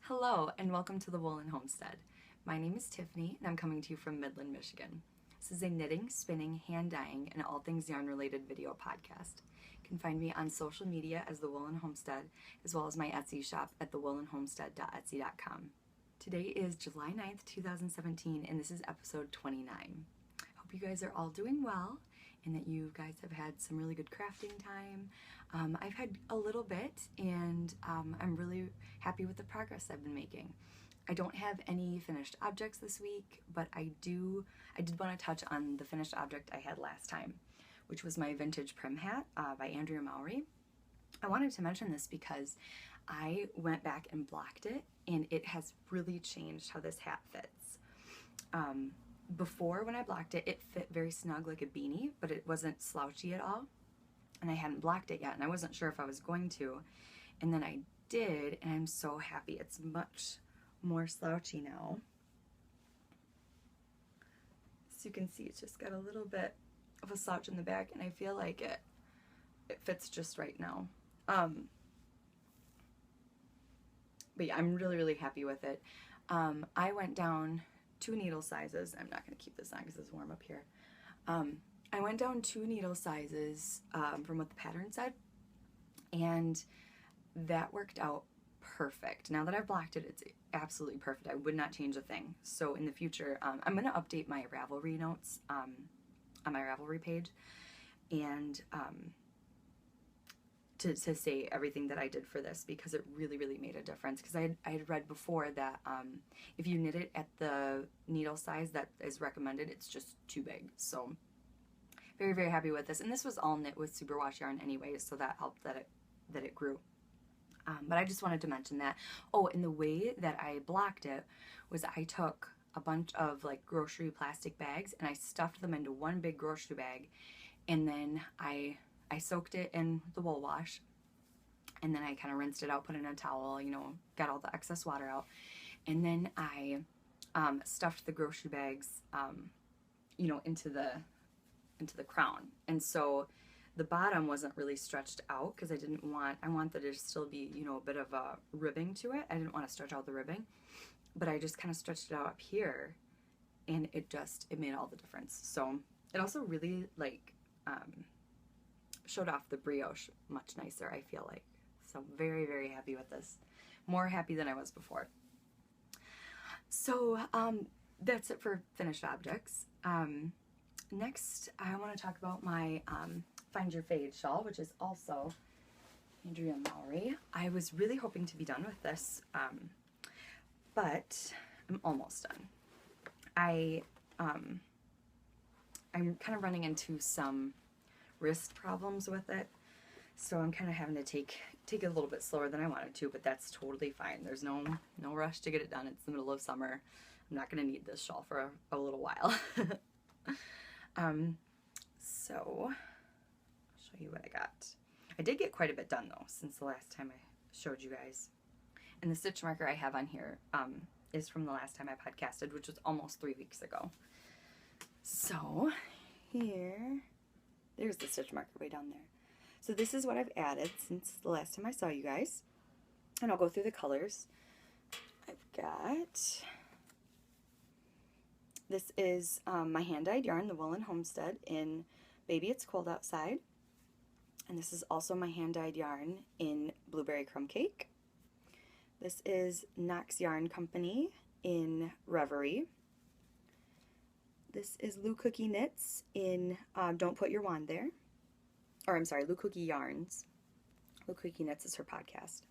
Hello and welcome to the Woolen Homestead. My name is Tiffany and I'm coming to you from Midland, Michigan. This is a knitting, spinning, hand dyeing, and all things yarn related video podcast. You can find me on social media as the Woolen Homestead, as well as my Etsy shop at thewoolenhomestead.etsy.com. Today is July 9th, 2017, and this is episode 29. Hope you guys are all doing well and that you guys have had some really good crafting time. I've had a little bit, and I'm really happy with the progress I've been making. I don't have any finished objects this week, but I did want to touch on the finished object I had last time, which was my vintage prim hat by Andrea Mowry. I wanted to mention this because I went back and blocked it, and it has really changed how this hat fits. Before, when I blocked it, it fit very snug like a beanie, but it wasn't slouchy at all, and I hadn't blocked it yet, and I wasn't sure if I was going to, and then I did, and I'm so happy. It's much more slouchy now. So you can see it's just got a little bit of a slouch in the back, and I feel like it fits just right now. But yeah, I'm really happy with it. I went down 2 needle sizes. I'm not going to keep this on because it's warm up here. I went down 2 needle sizes from what the pattern said, and that worked out perfect. Now that I've blocked it, it's absolutely perfect. I would not change a thing. So in the future, I'm going to update my Ravelry notes on my Ravelry page, and to say everything that I did for this, because it really made a difference. Because I had read before that if you knit it at the needle size that is recommended, it's just too big. So very happy with this. And this was all knit with superwash yarn anyways, so that helped that it grew. But I just wanted to mention that. Oh, and the way that I blocked it was I took a bunch of like grocery plastic bags and I stuffed them into one big grocery bag, and then I soaked it in the wool wash, and then I kind of rinsed it out, put it in a towel, got all the excess water out, and then I stuffed the grocery bags, into the crown. And so the bottom wasn't really stretched out because I want there to still be, a bit of a ribbing to it. I didn't want to stretch out the ribbing, but I just kind of stretched it out up here, and it made all the difference. So it also really showed off the brioche much nicer, I feel like. So very happy with this. More happy than I was before. So that's it for finished objects. Next, I want to talk about my Find Your Fade shawl, which is also Andrea Mowry. I was really hoping to be done with this, but I'm almost done. I'm kind of running into some wrist problems with it, so I'm kind of having to take it a little bit slower than I wanted to, but that's totally fine. There's no rush to get it done. It's the middle of summer. I'm not going to need this shawl for a little while. So I'll show you what I got. I did get quite a bit done though since the last time I showed you guys, and the stitch marker I have on here is from the last time I podcasted, which was almost 3 weeks ago. So there's the stitch marker way down there. So this is what I've added since the last time I saw you guys. And I'll go through the colors. I've got, this is my hand-dyed yarn, the Woolen Homestead, in Baby It's Cold Outside. And this is also my hand-dyed yarn in Blueberry Crumb Cake. This is Knox Yarn Company in Reverie. This is Lou Cookie Knits in Don't Put Your Wand There. Or I'm sorry, Lou Cookie Yarns. Lou Cookie Knits is her podcast.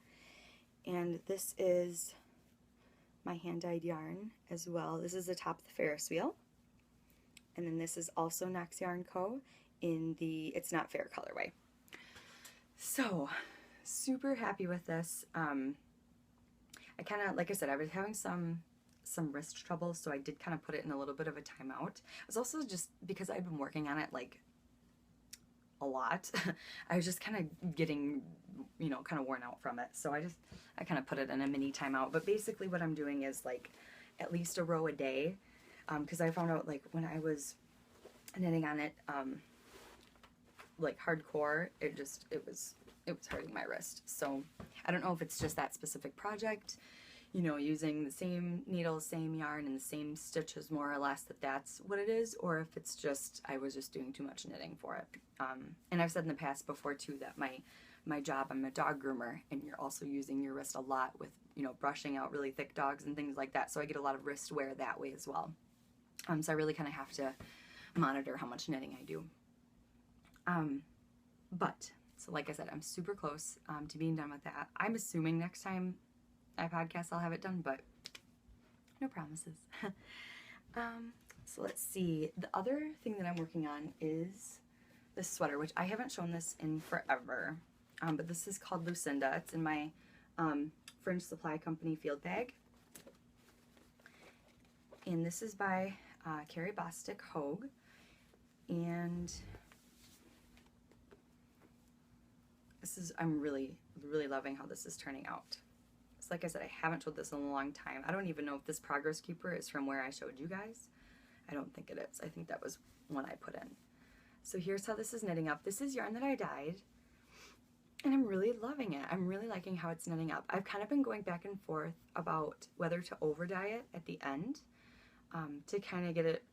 And this is my hand-dyed yarn as well. This is atop the Ferris wheel. And then this is also Knox Yarn Co. in the It's Not Fair colorway. So, super happy with this. I kind of, like I said, I was having some wrist trouble, so I did kind of put it in a little bit of a timeout. It was also just because I've been working on it like a lot. I was just kind of getting, kind of worn out from it. So I kind of put it in a mini timeout. But basically what I'm doing is like at least a row a day, because I found out like when I was knitting on it, like hardcore, it was hurting my wrist. So I don't know if it's just that specific project, you know, using the same needle, same yarn, and the same stitches more or less, that's what it is, or if it's just I was just doing too much knitting for it. And I've said in the past before too that my job, I'm a dog groomer, and you're also using your wrist a lot with, you know, brushing out really thick dogs and things like that, so I get a lot of wrist wear that way as well. So I really kind of have to monitor how much knitting I do. But, so like I said, I'm super close to being done with that. I'm assuming next time I podcast I'll have it done, but no promises. So let's see. The other thing that I'm working on is this sweater, which I haven't shown this in forever. But this is called Lucinda. It's in my Fringe Supply Company field bag. And this is by Carrie Bostic Hogue. And this is, I'm really, really loving how this is turning out. So like I said, I haven't showed this in a long time. I don't even know if this progress keeper is from where I showed you guys. I don't think it is. I think that was one I put in. So here's how this is knitting up. This is yarn that I dyed, and I'm really loving it. I'm really liking how it's knitting up. I've kind of been going back and forth about whether to over dye it at the end to kind of get it,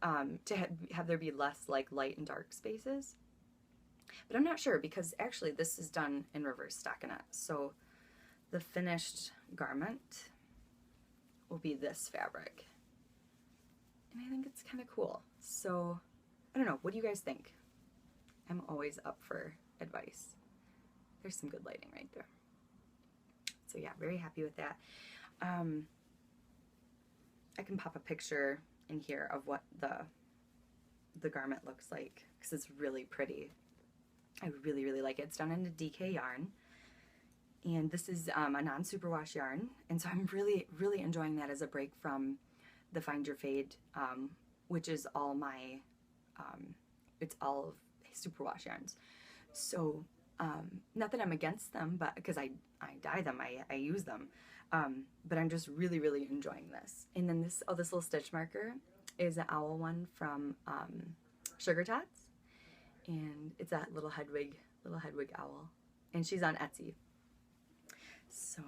to have there be less like light and dark spaces. But I'm not sure, because actually this is done in reverse stockinette. So the finished garment will be this fabric. And I think it's kind of cool. So, I don't know. What do you guys think? I'm always up for advice. There's some good lighting right there. So yeah, very happy with that. I can pop a picture in here of what the garment looks like, because it's really pretty. I really, really like it. It's done in a DK yarn. And this is a non-superwash yarn. And so I'm really, really enjoying that as a break from the Find Your Fade, which is all my, it's all of superwash yarns. So, not that I'm against them, but because I dye them, I use them. But I'm just really, really enjoying this. And then this little stitch marker is an owl one from Sugar Tots. And it's that little Hedwig owl. And she's on Etsy. So,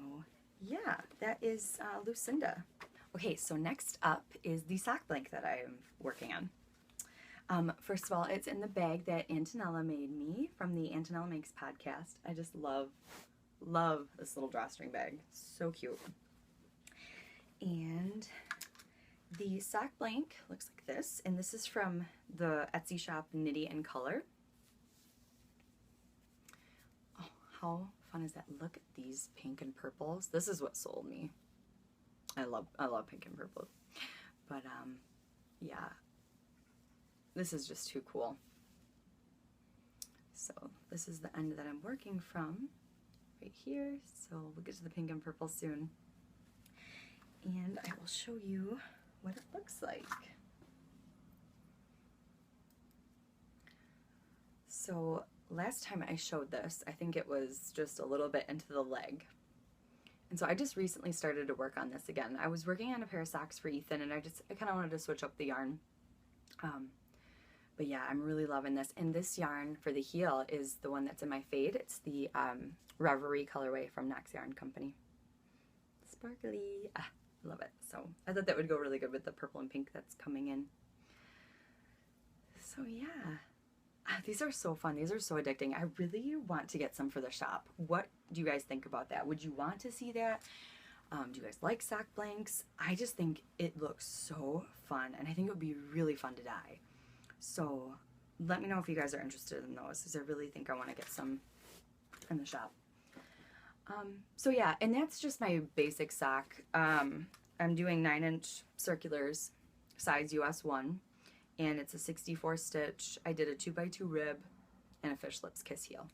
yeah, that is Lucinda. Okay, so next up is the sock blanket that I am working on. First of all, it's in the bag that Antonella made me from the Antonella Makes podcast. I just love this little drawstring bag. So cute. And the sock blank looks like this, and this is from the Etsy shop Knittin in Color. Oh, how fun is that? Look at these pink and purples. This is what sold me. I love pink and purple. But yeah, this is just too cool. So this is the end that I'm working from right here. So we'll get to the pink and purple soon. And I will show you what it looks like. So last time I showed this, I think it was just a little bit into the leg. And so I just recently started to work on this again. I was working on a pair of socks for Ethan, and I kind of wanted to switch up the yarn. But yeah, I'm really loving this. And this yarn for the heel is the one that's in my fade. It's the Ravelry colorway from Knox Yarn Company. Sparkly. Ah, love it. So I thought that would go really good with the purple and pink that's coming in. So yeah. These are so fun. These are so addicting. I really want to get some for the shop. What do you guys think about that? Would you want to see that? Do you guys like sock blanks? I just think it looks so fun, and I think it would be really fun to dye. So let me know if you guys are interested in those, because I really think I want to get some in the shop. So yeah, and that's just my basic sock. I'm doing 9-inch circulars, size US 1. And it's a 64 stitch. I did a 2x2 rib and a fish lips kiss heel.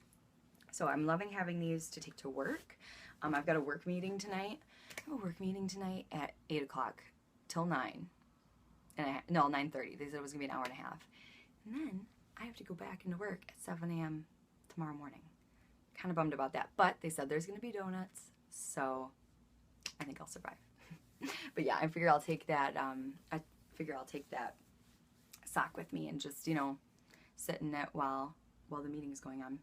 So I'm loving having these to take to work. I've got a work meeting tonight. I have a work meeting tonight at 8 o'clock till 9. And no, 9:30. They said it was gonna be an hour and a half. And then I have to go back into work at 7 a.m. tomorrow morning. Kind of bummed about that. But they said there's gonna be donuts. So I think I'll survive. But yeah, I figure I'll take that, sock with me and just, you know, sit in it while the meeting's going on.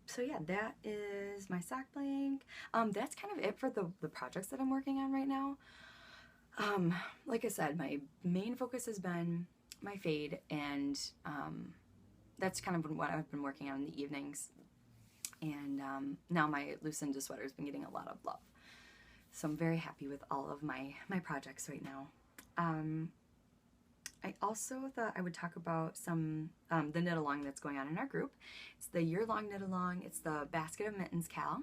So yeah, that is my sock blank. That's kind of it for the projects that I'm working on right now. Like I said, my main focus has been my fade, and that's kind of what I've been working on in the evenings. And now my loosened sweater has been getting a lot of love. So I'm very happy with all of my projects right now. I also thought I would talk about some the knit along that's going on in our group. It's the year-long knit along. It's the Basket of Mittenskal,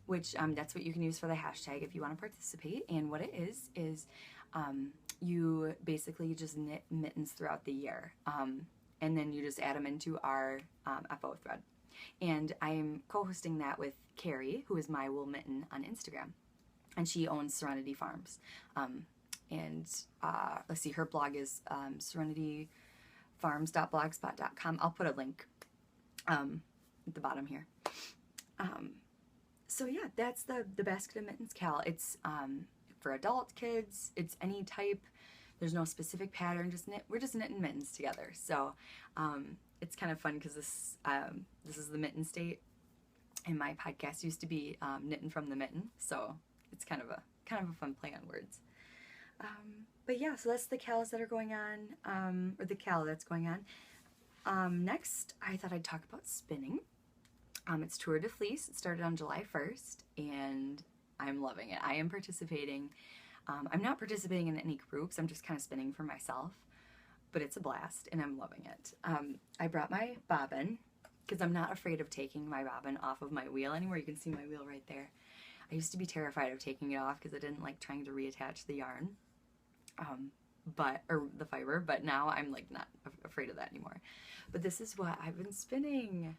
which that's what you can use for the hashtag if you want to participate. And what it is you basically just knit mittens throughout the year, and then you just add them into our FO thread. And I'm co-hosting that with Carrie, who is my wool mitten on Instagram, and she owns Serenity Farms. And let's see, her blog is serenityfarms.blogspot.com. I'll put a link at the bottom here. So yeah, that's the Basket of Mittenskal. It's for adult kids. It's any type. There's no specific pattern. We're just knitting mittens together. So it's kind of fun because this is the Mitten State, and my podcast used to be Knittin' from the Mitten. So it's kind of a fun play on words. But yeah, so that's the cals that are going on, or the cal that's going on. Next, I thought I'd talk about spinning. It's Tour de Fleece. It started on July 1st, and I'm loving it. I am participating. I'm not participating in any groups. I'm just kind of spinning for myself, but it's a blast, and I'm loving it. I brought my bobbin because I'm not afraid of taking my bobbin off of my wheel anymore. You can see my wheel right there. I used to be terrified of taking it off because I didn't like trying to reattach the yarn, or the fiber, but now I'm like not afraid of that anymore. But this is what I've been spinning.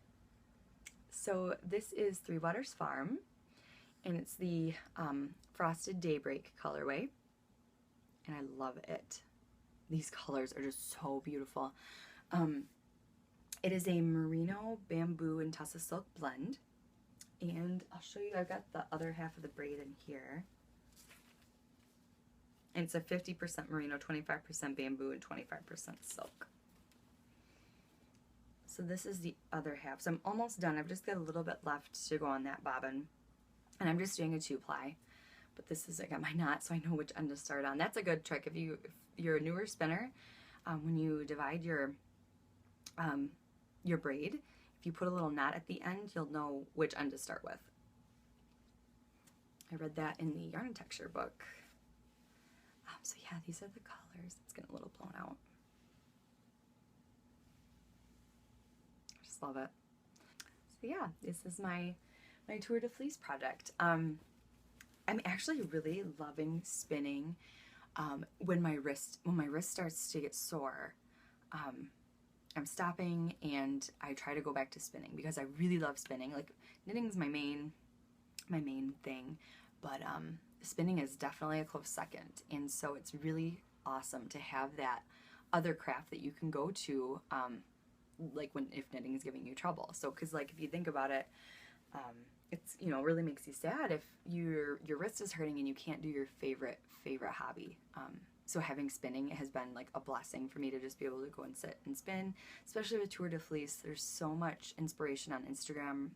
So this is Three Waters Farm, and it's the Frosted Daybreak colorway, and I love it. These colors are just so beautiful. It is a merino, bamboo, and tussa silk blend. And I'll show you, I've got the other half of the braid in here. And it's a 50% merino, 25% bamboo, and 25% silk. So this is the other half. So I'm almost done. I've just got a little bit left to go on that bobbin. And I'm just doing a 2-ply. But this is, I got my knot, so I know which end to start on. That's a good trick. If you're a newer spinner, when you divide your braid, if you put a little knot at the end, you'll know which end to start with. I read that in the Yarn and Texture book. So yeah, these are the colors. It's getting a little blown out. I just love it. So yeah, this is my Tour de Fleece project. I'm actually really loving spinning when my wrist starts to get sore. I'm stopping and I try to go back to spinning because I really love spinning. Like, knitting is my main thing, but spinning is definitely a close second. And so it's really awesome to have that other craft that you can go to, like if knitting is giving you trouble. So, because like if you think about it, it's, you know, really makes you sad if your wrist is hurting and you can't do your favorite hobby. So having spinning has been like a blessing for me to just be able to go and sit and spin, especially with Tour de Fleece. There's so much inspiration on Instagram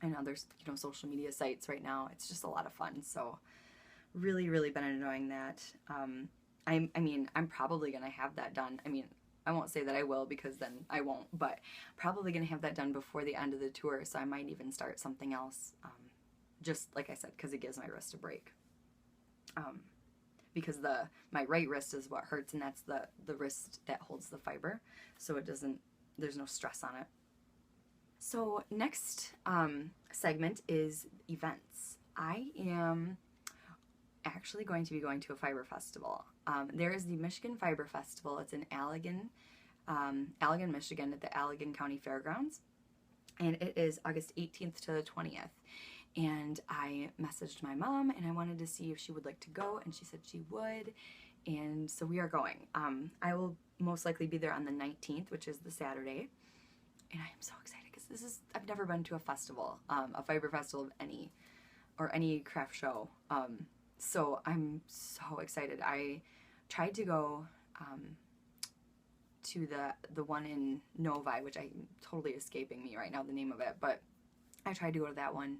and other, you know, social media sites right now. It's just a lot of fun. So really, really been enjoying that. I mean, I'm probably going to have that done. I mean, I won't say that I will because then I won't, but probably going to have that done before the end of the tour. So I might even start something else, just like I said, because it gives my wrist a break. Because my right wrist is what hurts, and that's the wrist that holds the fiber, so it doesn't, there's no stress on it. So next segment is events. I am actually going to be going to a fiber festival. There is the Michigan Fiber Festival. It's in Allegan, Michigan, at the Allegan County Fairgrounds, and it is August 18th to the 20th. And I messaged my mom and I wanted to see if she would like to go, and she said she would, and so we are going. I will most likely be there on the 19th, which is the Saturday, and I am so excited because I've never been to a festival, a fiber festival of any craft show, so I'm so excited. I tried to go to the one in Novi, which I'm totally escaping me right now, the name of it, but I tried to go to that one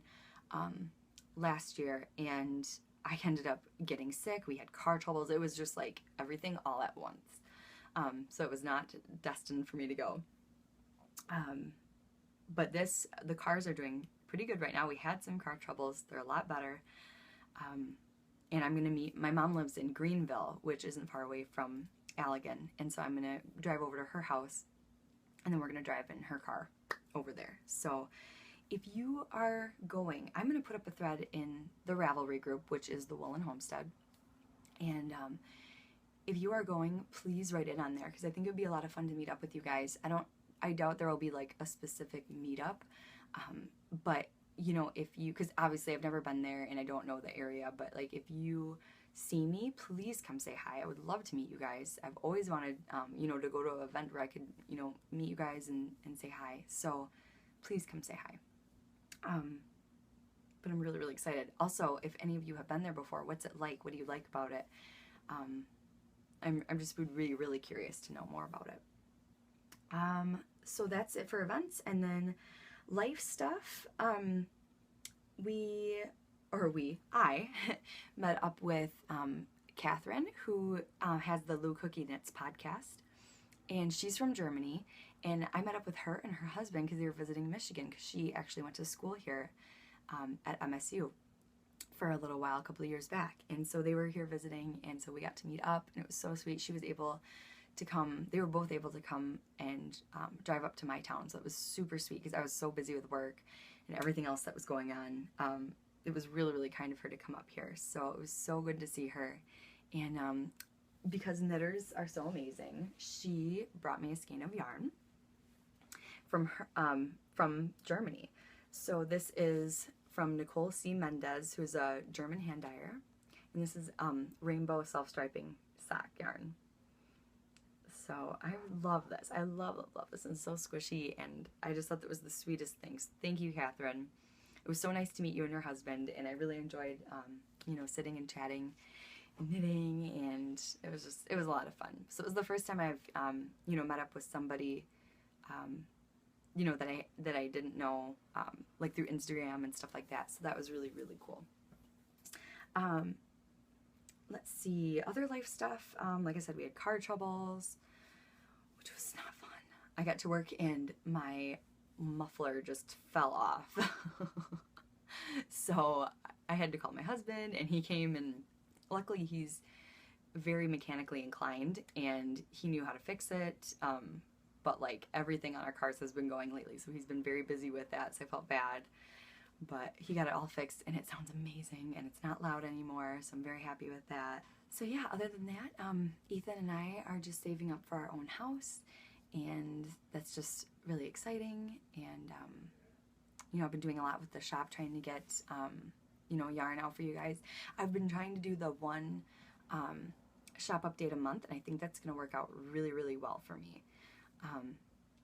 last year, and I ended up getting sick. We had car troubles. It was just like everything all at once. So it was not destined for me to go. But the cars are doing pretty good right now. We had some car troubles. They're a lot better. And I'm going to meet, my mom lives in Greenville, which isn't far away from Allegan. And so I'm going to drive over to her house, and then we're going to drive in her car over there. So if you are going, I'm going to put up a thread in the Ravelry Group, which is the Woolen Homestead. And if you are going, please write it on there, because I think it would be a lot of fun to meet up with you guys. I doubt there will be like a specific meetup, but you know, if you, because obviously I've never been there and I don't know the area, but like if you see me, please come say hi. I would love to meet you guys. I've always wanted, you know, to go to an event where I could, you know, meet you guys and say hi. So please come say hi. But I'm really, really excited. Also, if any of you have been there before, what's it like? What do you like about it? I'm just really, really curious to know more about it. So that's it for events. And then life stuff. I met up with Catherine, who has the Lou Cookie Knits podcast, and she's from Germany. And I met up with her and her husband because they were visiting Michigan, because she actually went to school here at MSU for a little while, a couple of years back. And so they were here visiting, and so we got to meet up, and it was so sweet. She was able to come, they were both able to come and drive up to my town. So it was super sweet because I was so busy with work and everything else that was going on. It was really, really kind of her to come up here. So it was so good to see her. And because knitters are so amazing, she brought me a skein of yarn from Germany. So this is from Nicole C. Mendez, who's a German hand dyer. And this is rainbow self-striping sock yarn. So I love this. I love this. It's so squishy, and I just thought that was the sweetest things. Thank you, Catherine. It was so nice to meet you and your husband, and I really enjoyed, you know, sitting and chatting and knitting, and it was a lot of fun. So it was the first time I've, you know, met up with somebody, you know, that I didn't know, like through Instagram and stuff like that. So that was really, really cool. Let's see, other life stuff. Like I said, we had car troubles, which was not fun. I got to work and my muffler just fell off. So I had to call my husband, and he came, and luckily he's very mechanically inclined and he knew how to fix it. But like everything on our cars has been going lately, so he's been very busy with that, so I felt bad. But he got it all fixed, and it sounds amazing, and it's not loud anymore, so I'm very happy with that. So yeah, other than that, Ethan and I are just saving up for our own house, and that's just really exciting. And you know, I've been doing a lot with the shop, trying to get you know, yarn out for you guys. I've been trying to do the one shop update a month, and I think that's going to work out really, really well for me.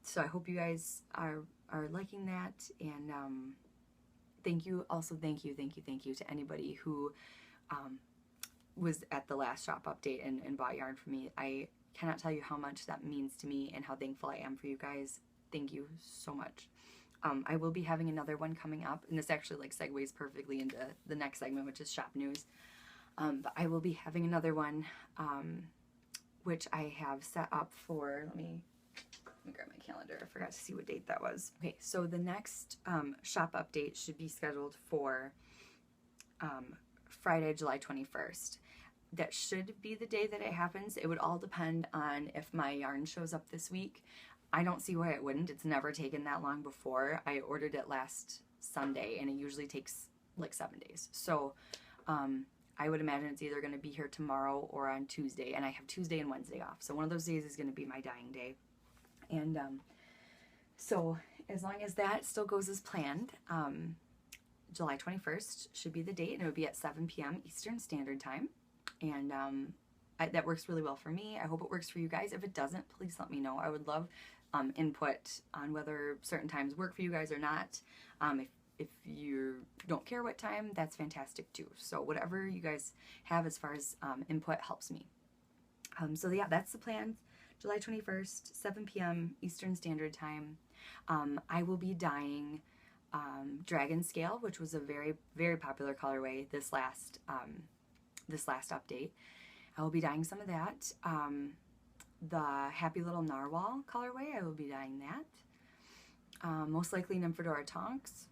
So I hope you guys are liking that, and thank you to anybody who was at the last shop update and bought yarn from me. I cannot tell you how much that means to me and how thankful I am for you guys. Thank you so much. I will be having another one coming up, and this actually like segues perfectly into the next segment, which is shop news. But I will be having another one, which I have set up for, let me grab my calendar. I forgot to see what date that was. Okay, so the next shop update should be scheduled for Friday, July 21st. That should be the day that it happens. It would all depend on if my yarn shows up this week. I don't see why it wouldn't. It's never taken that long before. I ordered it last Sunday, and it usually takes like 7 days. So I would imagine it's either going to be here tomorrow or on Tuesday, and I have Tuesday and Wednesday off. So one of those days is going to be my dyeing day. And so as long as that still goes as planned, July 21st should be the date, and it would be at 7 p.m. Eastern Standard Time. And that works really well for me. I hope it works for you guys. If it doesn't, please let me know. I would love input on whether certain times work for you guys or not. If you don't care what time, that's fantastic too. So whatever you guys have as far as input helps me. So yeah, that's the plan. July 21st, 7 p.m. Eastern Standard Time. I will be dyeing Dragon Scale, which was a very, very popular colorway this last update. I will be dyeing some of that. The Happy Little Narwhal colorway, I will be dyeing that. Most likely Nymphadora Tonks,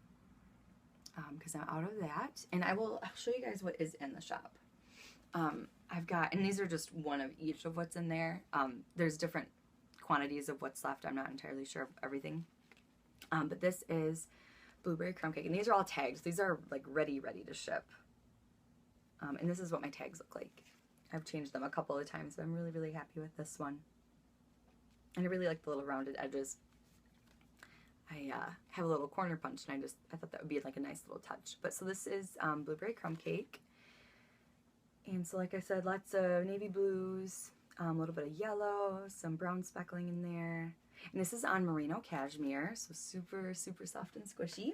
because I'm out of that. And I'll show you guys what is in the shop. I've got, and these are just one of each of what's in there. There's different quantities of what's left. I'm not entirely sure of everything. But this is blueberry crumb cake, and these are all tagged. These are like ready to ship. And this is what my tags look like. I've changed them a couple of times, but I'm really, really happy with this one. And I really like the little rounded edges. I have a little corner punch, and I thought that would be like a nice little touch. But so this is blueberry crumb cake. And so like I said, lots of navy blues, a little bit of yellow, some brown speckling in there. And this is on merino cashmere, so super, super soft and squishy.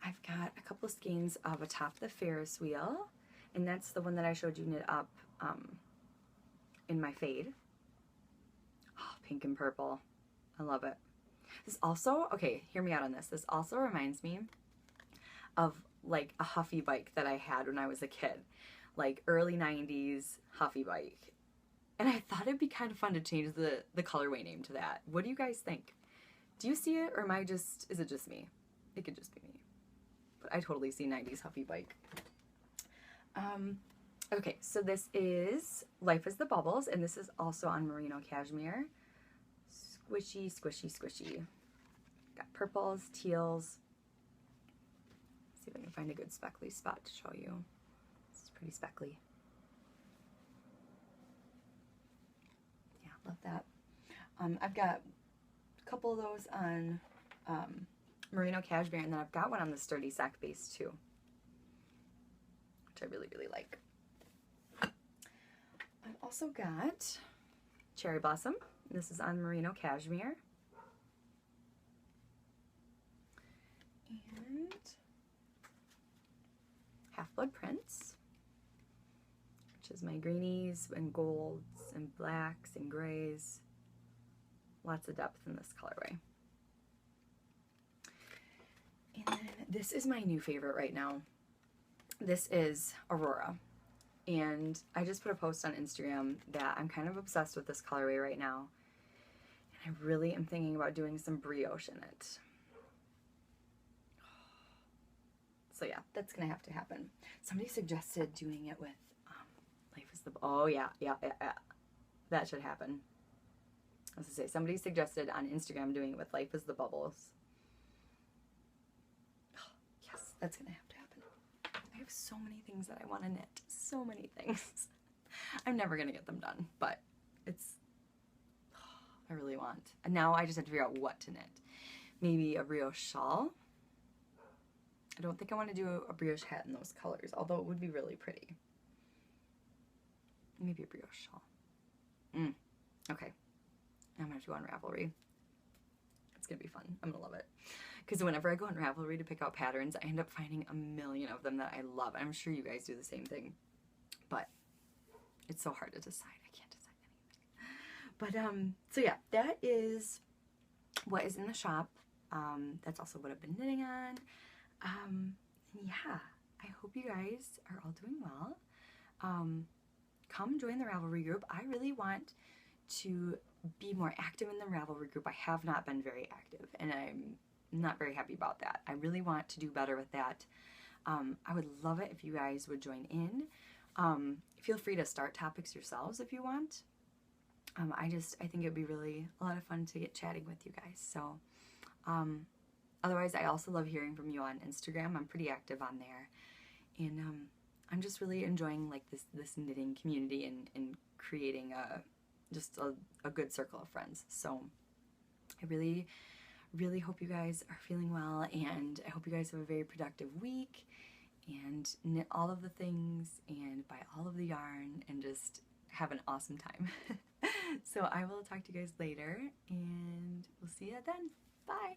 I've got a couple of skeins of Atop the Ferris wheel, and that's the one that I showed you knit up in my fade. Oh, pink and purple. I love it. This also, okay, hear me out on this. This also reminds me of like a Huffy bike that I had when I was a kid, like early 90s Huffy bike. And I thought it'd be kind of fun to change the colorway name to that. What do you guys think? Do you see it, or is it just me? It could just be me. But I totally see 90s Huffy bike. Okay, so this is Life is the Bubbles, and this is also on merino cashmere. Squishy, squishy, squishy. Got purples, teals. See if I can find a good speckly spot to show you. This is pretty speckly. Yeah, love that. I've got a couple of those on merino cashmere, and then I've got one on the sturdy sack base too, which I really, really like. I've also got Cherry Blossom. This is on merino cashmere. And Half-Blood Prince, which is my greenies and golds and blacks and grays. Lots of depth in this colorway. And then this is my new favorite right now. This is Aurora. And I just put a post on Instagram that I'm kind of obsessed with this colorway right now. And I really am thinking about doing some brioche in it. So yeah, that's gonna have to happen. Somebody suggested doing it with Life is the... Oh yeah. That should happen. I was gonna say, somebody suggested on Instagram doing it with Life is the Bubbles. Oh, yes, that's gonna have to happen. I have so many things that I want to knit. So many things. I'm never gonna get them done, but it's... I really want. And now I just have to figure out what to knit. Maybe a brioche shawl. I don't think I want to do a brioche hat in those colors, although it would be really pretty. Maybe a brioche shawl. Okay. I'm going to do on Ravelry. It's going to be fun. I'm going to love it. Because whenever I go on Ravelry to pick out patterns, I end up finding a million of them that I love. I'm sure you guys do the same thing. But it's so hard to decide. I can't decide anything. But, so yeah, that is what is in the shop. That's also what I've been knitting on. Yeah, I hope you guys are all doing well. Come join the Ravelry group. I really want to be more active in the Ravelry group. I have not been very active, and I'm not very happy about that. I really want to do better with that. I would love it if you guys would join in. Feel free to start topics yourselves if you want. I think it'd be really a lot of fun to get chatting with you guys. So, otherwise, I also love hearing from you on Instagram. I'm pretty active on there. And I'm just really enjoying like this knitting community and creating a good circle of friends. So I really, really hope you guys are feeling well, and I hope you guys have a very productive week and knit all of the things and buy all of the yarn and just have an awesome time. So I will talk to you guys later, and we'll see you then. Bye!